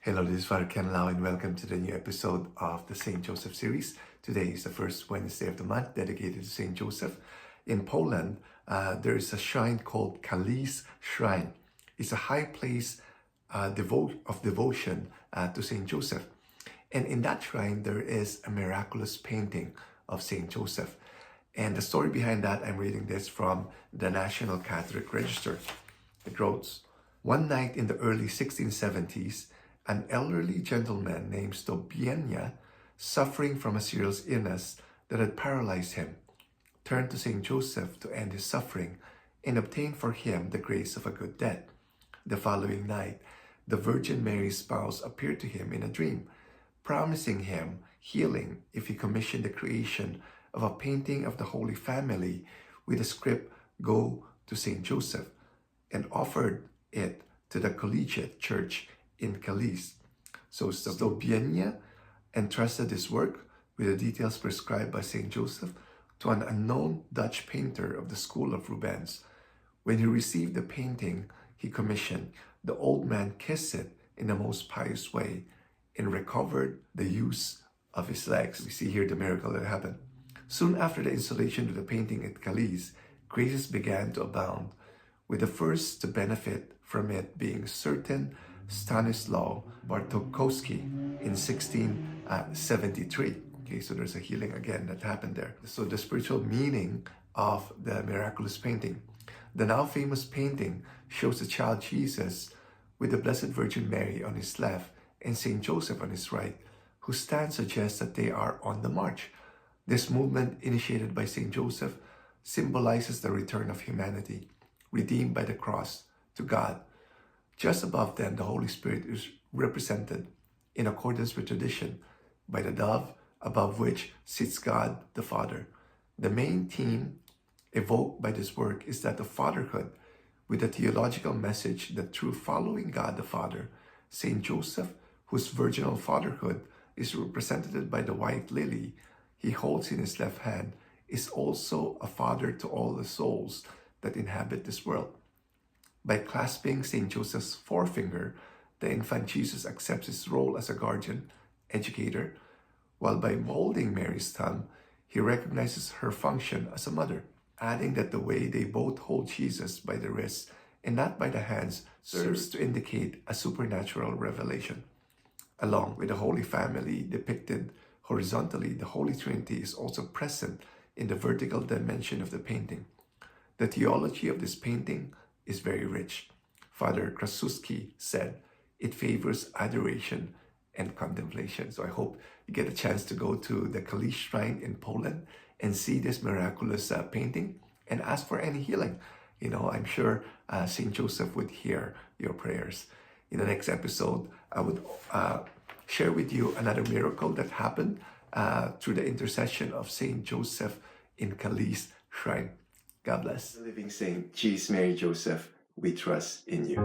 Hello, this is Father Ken Lau and welcome to the new episode of the St. Joseph series. Today is the first Wednesday of the month dedicated to St. Joseph. In Poland, there is a shrine called Kalisz Shrine. It's a high place of devotion to St. Joseph. And in that shrine, there is a miraculous painting of St. Joseph. And the story behind that, I'm reading this from the National Catholic Register. It wrote, one night in the early 1670s, an elderly gentleman named Stobienia, suffering from a serious illness that had paralyzed him, turned to St. Joseph to end his suffering and obtain for him the grace of a good death. The following night, the Virgin Mary's spouse appeared to him in a dream, promising him healing if he commissioned the creation of a painting of the Holy Family with the script, "Go to St. Joseph," and offered it to the Collegiate Church in Kalisz. So Stobienia entrusted this work with the details prescribed by St. Joseph to an unknown Dutch painter of the school of Rubens. When he received the painting he commissioned, the old man kissed it in the most pious way and recovered the use of his legs. We see here the miracle that happened. Soon after the installation of the painting at Kalisz, graces began to abound, with the first to benefit from it being certain Stanislaw Bartokowski in 1673. Okay, so there's a healing again that happened there. So the spiritual meaning of the miraculous painting. The now famous painting shows the child Jesus with the Blessed Virgin Mary on his left and St. Joseph on his right, whose stand suggests that they are on the march. This movement, initiated by St. Joseph, symbolizes the return of humanity, redeemed by the cross, to God. Just above them, the Holy Spirit is represented, in accordance with tradition, by the dove, above which sits God the Father. The main theme evoked by this work is that of fatherhood, with the theological message that through following God the Father, St. Joseph, whose virginal fatherhood is represented by the white lily he holds in his left hand, is also a father to all the souls that inhabit this world. By clasping St. Joseph's forefinger, the infant Jesus accepts his role as a guardian, educator, while by molding Mary's thumb, he recognizes her function as a mother, adding that the way they both hold Jesus by the wrists and not by the hands serves to indicate a supernatural revelation. Along with the Holy Family depicted horizontally, the Holy Trinity is also present in the vertical dimension of the painting. The theology of this painting is very rich. Father Krasuski said, it favors adoration and contemplation. So I hope you get a chance to go to the Kalisz Shrine in Poland and see this miraculous painting and ask for any healing. You know, I'm sure St. Joseph would hear your prayers. In the next episode, I would share with you another miracle that happened through the intercession of St. Joseph in Kalisz Shrine. God bless. The living saint, Jesus, Mary, Joseph, we trust in you.